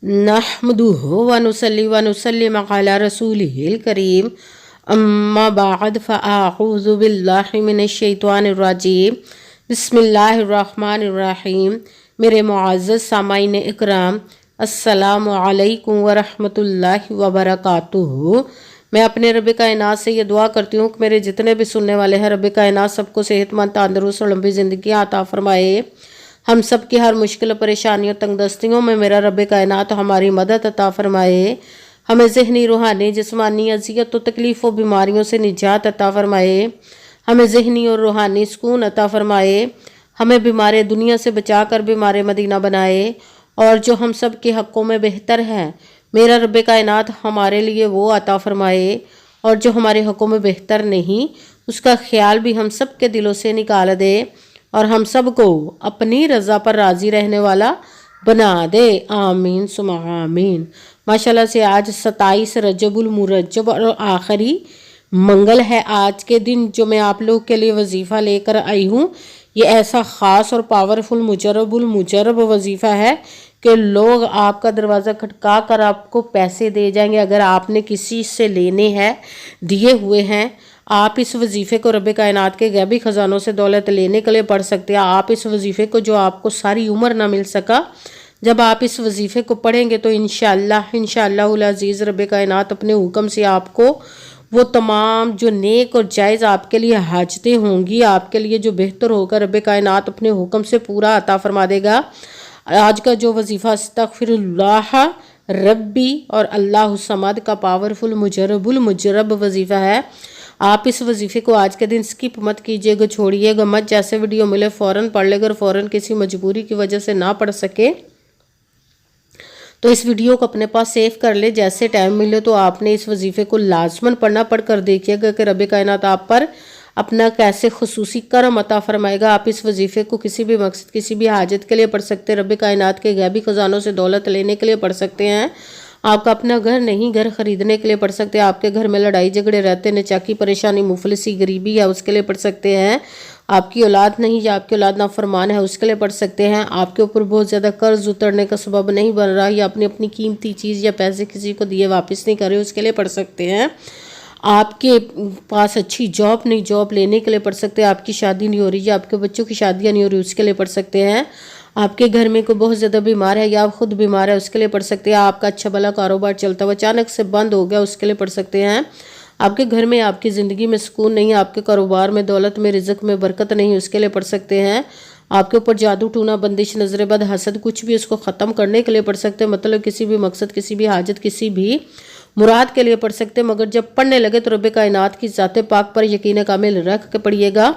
नहमदुहु व नुसल्ली व नुसल्लिम अला रसूलिहिल करीम अम्मा बाद फ़अऊज़ु बिल्लाहि मिनश शैतानिर रजीम बिस्मिल्लाहिर रहमानिर रहीम। मेरे मुअज़्ज़ज़ सामाईन इकराम, अस्सलामु अलैकुम व रहमतुल्लाहि व बरकातुहू। मैं अपने रब कायनात से ये दुआ करती हूँ कि मेरे जितने भी सुनने वाले हैं रब कायनात सबको सेहतमंद, तंदुरुस्त और लंबी ज़िंदगी अता फरमाए। हम सब की हर मुश्किल परेशानियों तंगदस्तियों में मेरा रब कायनात हमारी मदद अता फरमाए। हमें ज़हनी, रूहानी, जिस्मानी अज़ियत व तकलीफ़ व बीमारियों से निजात अता फरमाए। हमें ज़हनी और रूहानी सुकून अता फरमाए। हमें बीमार दुनिया से बचा कर बीमार मदीना बनाए। और जो हम सब के हक़ों में बेहतर है मेरा रब कायनात हमारे लिए वो अता फरमाए। और जो हमारे हक़ों में बेहतर नहीं उसका ख्याल भी हम सब के दिलों से निकाल दे और हम सब को अपनी रज़ा पर राज़ी रहने वाला बना दे। आमीन सुमा आमीन। माशाल्लाह से आज 27 रजबुल मुरज्जब और आखिरी मंगल है। आज के दिन जो मैं आप लोग के लिए वजीफ़ा लेकर आई हूँ ये ऐसा ख़ास और पावरफुल मुजरब वजीफ़ा है कि लोग आपका दरवाज़ा खटका कर आपको पैसे दे जाएंगे। अगर आपने किसी से लेने हैं, दिए हुए हैं, आप इस वजीफ़े को रब कायनात के गैबी ख़जानों से दौलत लेने के लिए पढ़ सकते हैं। आप इस वजीफ़े को जो आपको सारी उम्र ना मिल सका, जब आप इस वजीफ़े को पढ़ेंगे तो इंशाअल्लाह अज़ीज़ रब कायनात अपने हुक्म से आपको वो तमाम जो नेक और जायज़ आपके लिए हाजतें होंगी, आपके लिए जो बेहतर होगा रब कायनात अपने हुक्म से पूरा अता फरमा देगा। आज का जो वजीफ़ा अस्तग़फिरुल्लाह रब्बी और अल्लाहु समद का पावरफुल मुजरब वजीफ़ा है। आप इस वजीफ़े को आज के दिन स्किप मत कीजिएगा, छोड़िएगा मत। जैसे वीडियो मिले फ़ौरन पढ़ लेकर, फ़ौरन किसी मजबूरी की वजह से ना पढ़ सके तो इस वीडियो को अपने पास सेव कर ले। जैसे टाइम मिले तो आपने इस वजीफ़े को लाजमन पढ़ना। पढ़ कर देखिएगा कि रब कायनात आप पर अपना कैसे खुसूसी करम अता फरमाएगा। आप इस वजीफ़े को किसी भी मकसद, किसी भी हाजत के लिए पढ़ सकते हैं। रब कायनात के गैबी ख़जानों से दौलत लेने के लिए पढ़ सकते हैं। आपका अपना घर नहीं, घर ख़रीदने के लिए पढ़ सकते हैं। आपके घर में लड़ाई झगड़े रहते, नचाकी परेशानी, मुफलिसी, गरीबी है, उसके लिए पढ़ सकते हैं। आपकी औलाद नहीं या आपकी औलाद नाफरमान है, उसके लिए पढ़ सकते हैं। आपके ऊपर बहुत ज़्यादा कर्ज उतरने का सबब नहीं बन रहा या अपनी अपनी कीमती चीज़ या पैसे किसी को दिए वापस नहीं कर रहे, उसके लिए पढ़ सकते हैं। आपके पास अच्छी जॉब नहीं, जॉब लेने के लिए पढ़ सकते हैं। आपकी शादी नहीं हो रही या आपके बच्चों की शादियाँ नहीं हो रही, उसके लिए पढ़ सकते हैं। आपके घर में कोई बहुत ज़्यादा बीमार है या आप खुद बीमार है, उसके लिए पढ़ सकते हैं। आपका अच्छा भला कारोबार चलता हुआ अचानक से बंद हो गया, उसके लिए पढ़ सकते हैं। आपके घर में, आपकी ज़िंदगी में सुकून नहीं, आपके कारोबार में, दौलत में, रिज़्क़ में बरकत नहीं, उसके लिए पढ़ सकते हैं। आपके ऊपर जादू टूना, बंदिश, नजर बद, हसद, कुछ भी उसको ख़त्म करने के लिए पढ़ सकते हैं। मतलब किसी भी मकसद, किसी भी हाजत, किसी भी मुराद के लिए पढ़ सकते हैं। मगर जब पढ़ने लगे तो रब कायनात की ज़ात पाक पर यकीन कामिल रख के पढ़िएगा।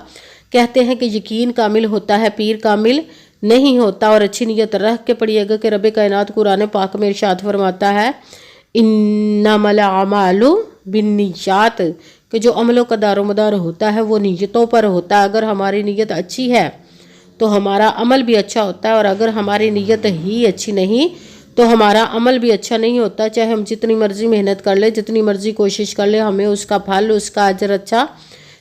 कहते हैं कि यकीन कामिल होता है, पीर कामिल नहीं होता। और अच्छी नीयत रख के पढ़िएगा कि रब कायनात कुरान पाक में इरशाद फरमाता है इन्नमल अमालु बिन्नियात, कि जो अमलों का दारोमदार होता है वो नीयतों पर होता है। अगर हमारी नीयत अच्छी है तो हमारा अमल भी अच्छा होता है, और अगर हमारी नीयत ही अच्छी नहीं तो हमारा अमल भी अच्छा नहीं होता। चाहे हम जितनी मर्जी मेहनत कर ले, जितनी मर्जी कोशिश कर ले, हमें उसका फल, उसका अजर अच्छा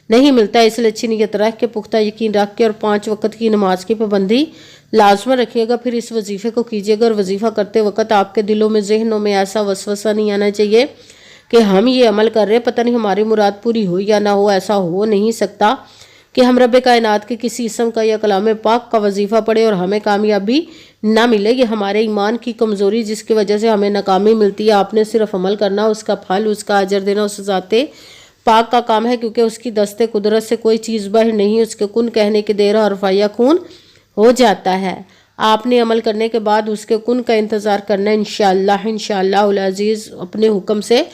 नहीं मिलता। इसलिए अच्छी नीयत रख के, पुख्ता यकीन रख के और 5 वक्त की नमाज की पाबंदी लाजमन रखिएगा। फिर इस वजीफ़े को कीजिएगा और वजीफ़ा करते वक्त आपके दिलों में, जहनों में ऐसा वसवसा नहीं आना चाहिए कि हम ये अमल कर रहे हैं, पता नहीं हमारी मुराद पूरी हो या ना हो। ऐसा हो नहीं सकता कि हम रब कायनात के किसी इसम का या कलाम पाक का वजीफ़ा पढ़े और हमें कामयाबी ना मिले। ये हमारे ईमान की कमज़ोरी जिसकी वजह से हमें नाकामी मिलती है। आपने सिर्फ अमल करना, उसका फल, उसका अजर देना उस ज़ाते पाक का काम है, क्योंकि उसकी दस्ते कुदरत से कोई चीज़ बाहर नहीं। उसके कुन कहने की देर और फयाकुन हो जाता है। आपने अमल करने के बाद उसके कुन का इंतज़ार करना। इंशाअल्लाह अज़ीज़ अपने हुक्म से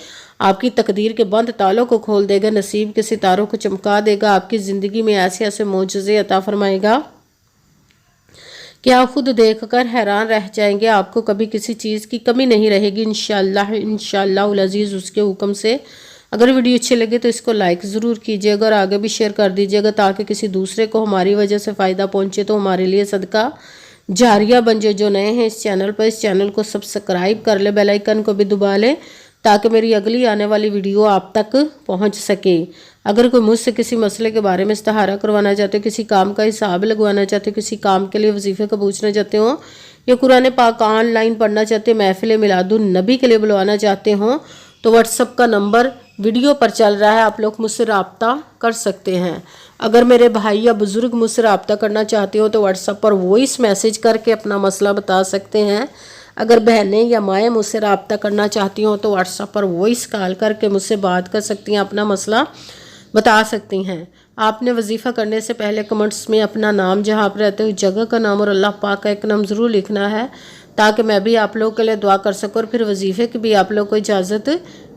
आपकी तकदीर के बंद तालों को खोल देगा, नसीब के सितारों को चमका देगा, आपकी ज़िंदगी में ऐसे ऐसे मौजज़े अता फरमाएगा कि आप खुद देखकर हैरान रह जाएंगे। आपको कभी किसी चीज़ की कमी नहीं रहेगी इंशाअल्लाह अज़ीज़ उसके हुक्म से। अगर वीडियो अच्छी लगे तो इसको लाइक ज़रूर कीजिएगा और आगे भी शेयर कर दीजिएगा ताकि किसी दूसरे को हमारी वजह से फ़ायदा पहुँचे तो हमारे लिए सदका जारिया बन जाए। जो नए हैं इस चैनल पर, इस चैनल को सब्सक्राइब कर ले, बेल आइकन को भी दबा ले ताकि मेरी अगली आने वाली वीडियो आप तक पहुंच सके। अगर कोई मुझसे किसी मसले के बारे में इस्तिहारा करवाना चाहते हो, किसी काम का हिसाब लगवाना चाहते हो, किसी काम के लिए वजीफ़े को पूछना चाहते हो یا قرآن پاک آن لائن پڑھنا چاہتے ہیں، محفل میلاد النبی کے لیے بلوانا چاہتے ہوں تو واٹس ایپ کا نمبر ویڈیو پر چل رہا ہے، آپ لوگ مجھ سے رابطہ کر سکتے ہیں۔ اگر میرے بھائی یا بزرگ مجھ سے رابطہ کرنا چاہتے ہو تو واٹس ایپ پر وائس میسیج کر کے اپنا مسئلہ بتا سکتے ہیں۔ اگر بہنیں یا مائیں مجھ سے رابطہ کرنا چاہتی ہوں تو واٹس ایپ پر وائس کال کر کے مجھ سے بات کر سکتی ہیں، اپنا مسئلہ بتا سکتی ہیں۔ آپ نے وظیفہ کرنے سے پہلے کمنٹس میں اپنا نام، جہاں آپ رہتے ہو جگہ کا نام اور اللہ پاک کا ایک نام ضرور لکھنا ہے، تاکہ میں بھی آپ لوگوں کے لیے دعا کر سکوں اور پھر وظیفے کی بھی آپ لوگوں کو اجازت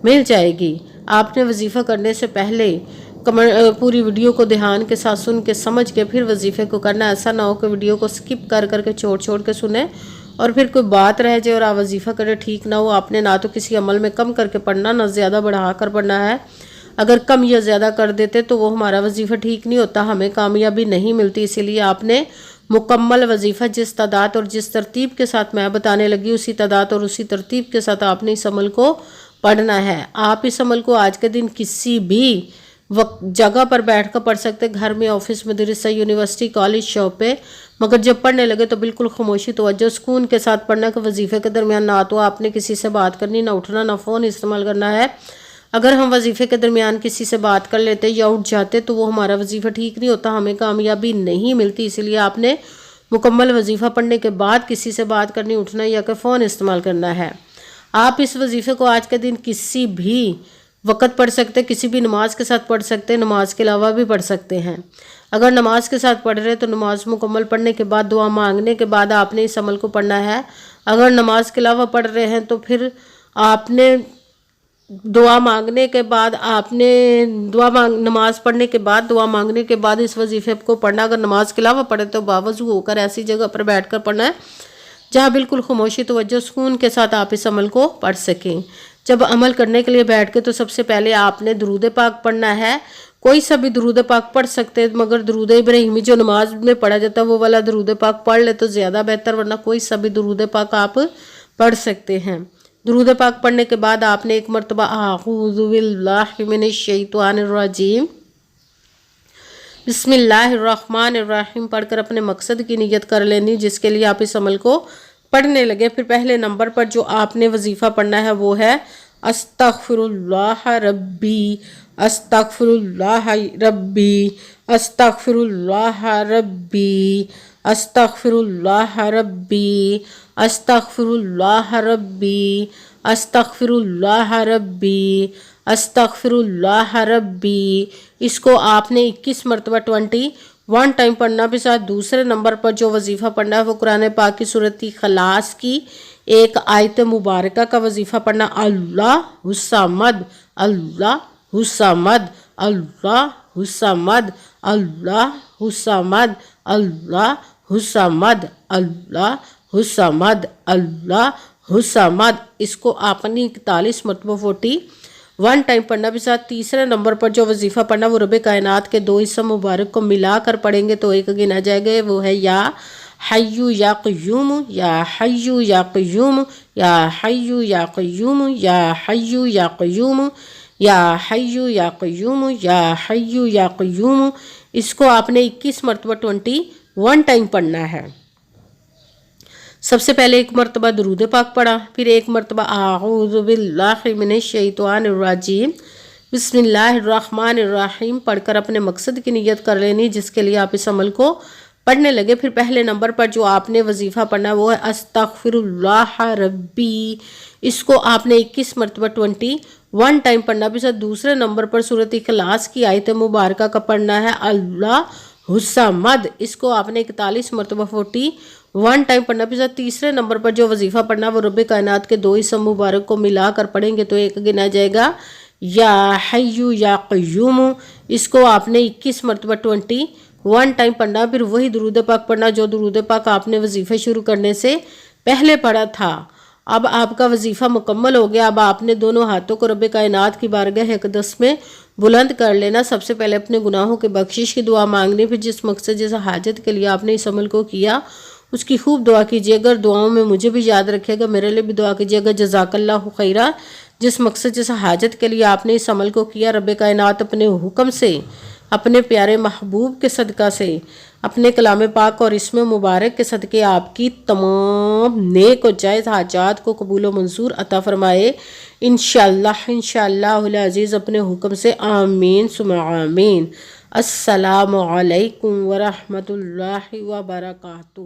مل جائے گی۔ آپ نے وظیفہ کرنے سے پہلے پوری ویڈیو کو دھیان کے ساتھ سن کے سمجھ کے پھر وظیفے کو کرنا، ایسا نہ ہو کہ ویڈیو کو سکپ کر کے چھوڑ کے سنیں اور پھر کوئی بات رہ جائے اور آپ وظیفہ کریں ٹھیک نہ ہو۔ آپ نے نہ تو کسی عمل میں کم کر کے پڑھنا، نہ زیادہ بڑھا کر پڑھنا ہے۔ اگر کم یا زیادہ کر دیتے تو وہ ہمارا وظیفہ ٹھیک نہیں ہوتا، ہمیں کامیابی نہیں ملتی۔ اسی لیے آپ نے مکمل وظیفہ جس تعداد اور جس ترتیب کے ساتھ میں بتانے لگی اسی تعداد اور اسی ترتیب کے ساتھ آپ نے اس عمل کو پڑھنا ہے۔ آپ اس عمل کو آج کے دن کسی بھی جگہ پر بیٹھ کر پڑھ سکتے، گھر میں، آفس، مدرسہ، یونیورسٹی، کالج، شاپ پہ، مگر جب پڑھنے لگے تو بالکل خاموشی، توجہ، سکون کے ساتھ پڑھنا کہ وظیفے کے درمیان نہ تو آپ نے کسی سے بات کرنی، نہ اٹھنا، نہ فون استعمال کرنا ہے۔ اگر ہم وظیفے کے درمیان کسی سے بات کر لیتے یا اٹھ جاتے تو وہ ہمارا وظیفہ ٹھیک نہیں ہوتا، ہمیں کامیابی نہیں ملتی۔ اسی لیے آپ نے مکمل وظیفہ پڑھنے کے بعد کسی سے بات کرنی، اٹھنا یا کہ فون استعمال کرنا ہے۔ آپ اس وظیفے کو آج کے دن کسی بھی وقت پڑھ سکتے، کسی بھی نماز کے ساتھ پڑھ سکتے، نماز کے علاوہ بھی پڑھ سکتے ہیں۔ اگر نماز کے ساتھ پڑھ رہے تو نماز مکمل پڑھنے کے بعد دعا مانگنے کے بعد آپ نے اس عمل کو پڑھنا ہے۔ اگر نماز کے علاوہ پڑھ رہے ہیں تو پھر آپ نے دعا مانگنے کے بعد نماز پڑھنے کے بعد دعا مانگنے کے بعد اس وظیفے کو پڑھنا۔ اگر نماز کے علاوہ پڑھے تو باوضو ہو کر ایسی جگہ پر بیٹھ کر پڑھنا ہے جہاں بالکل خاموشی، توجہ، سکون کے ساتھ آپ اس عمل کو پڑھ سکیں۔ جب عمل کرنے کے لیے بیٹھ کے تو سب سے پہلے آپ نے درود پاک پڑھنا ہے۔ کوئی سا بھی درود پاک پڑھ سکتے، مگر درود ابراہیمی جو نماز میں پڑھا جاتا ہے وہ والا درود پاک پڑھ لے تو زیادہ بہتر، ورنہ کوئی سا بھی درود پاک آپ پڑھ سکتے ہیں۔ درود پاک پڑھنے کے بعد آپ نے ایک مرتبہ اعوذ باللہ من الشیطان الرجیم بسم اللہ الرحمن الرحیم پڑھ کر اپنے مقصد کی نیت کر لینی جس کے لیے آپ اس عمل کو پڑھنے لگے۔ پھر پہلے نمبر پر جو آپ نے وظیفہ پڑھنا ہے وہ ہے استغفر اللہ ربی، استغفر اللہ ربی، استغفر اللہ ربی، استغفر اللہ ربی، استغفر اللہ ربی، استغفر اللہ ربی، استغفر اللہ ربی۔ اس کو آپ نے 21 مرتبہ 21 ٹائم پڑھنا۔ بھی ساتھ دوسرے نمبر پر جو وظیفہ پڑھنا ہے وہ قرآن پاک کی سورۃ اخلاص کی ایک آیت مبارکہ کا وظیفہ پڑھنا۔ اللہ الصمد، اللہ الصمد، اللہ الصمد، اللہ الصمد، اللہ الصمد، اللہ الصمد، اللہ الصمد۔ اس کو آپ نے 41 مرتبہ 41 ٹائم پڑھنا۔ بھی ساتھ تیسرے نمبر پر جو وظیفہ پڑھنا وہ رب کائنات کے 2 اسم مبارک کو ملا کر پڑھیں گے تو ایک گنا جائے گا، وہ ہے یا حیو یا قیوم، یا حیو یا قیوم، یا حیو یا قیوم، یا حیو یا قیوم، یا حیو یا قیوم، یا حیو یا قیوم۔ اس کو آپ نے 21 مرتبہ 21 ٹائم پڑھنا ہے۔ سب سے پہلے ایک مرتبہ درود پاک پڑھا، پھر ایک مرتبہ اعوذ باللہ من الشیطان الرجیم بسم اللہ الرحمن الرحیم پڑھ کر اپنے مقصد کی نیت کر لینی جس کے لیے آپ اس عمل کو پڑھنے لگے۔ پھر پہلے نمبر پر جو آپ نے وظیفہ پڑھنا وہ ہے استغفر اللہ ربی، اس کو آپ نے 21 مرتبہ 21 ٹائم پڑھنا۔ بھی ساتھ دوسرے نمبر پر سورۃ اخلاص کی آیت مبارکہ کا پڑھنا ہے اللہ الصمد، اس کو آپ نے 41 مرتبہ 41 ٹائم پڑھنا۔ بھی ساتھ تیسرے نمبر پر جو وظیفہ پڑھنا وہ رب کائنات کے 2 اسم مبارک کو ملا کر پڑھیں گے تو ایک گنا جائے گا یا حیو یا قیوم، اس کو آپ نے 21 مرتبہ 21 ٹائم پڑھنا۔ پھر وہی درود پاک پڑھنا جو درود پاک آپ نے وظیفہ شروع کرنے سے پہلے پڑھا تھا۔ اب آپ کا وظیفہ مکمل ہو گیا۔ اب آپ نے دونوں ہاتھوں کو رب کائنات کی بارگاہ اقدس میں بلند کر لینا۔ سب سے پہلے اپنے گناہوں کے بخشش کی دعا مانگنی، پھر جس مقصد جیسا حاجت کے لیے آپ نے اس عمل کو کیا اس کی خوب دعا کیجیے۔ اگر دعاؤں میں مجھے بھی یاد رکھے گا، میرے لیے بھی دعا کیجیے گا۔ جزاک اللہ خیرہ۔ جس مقصد جیسا حاجت کے لیے آپ نے اس عمل کو کیا رب کائنات اپنے حکم سے اپنے پیارے محبوب کے صدقہ سے، اپنے کلام پاک اور اسم مبارک کے صدقے آپ کی تمام نیک و جائز حاجات کو قبول و منظور عطا فرمائے، انشاءاللہ العزیز اپنے حکم سے، آمین ثم آمین۔ السلام علیکم ورحمۃ اللہ وبرکاتہ۔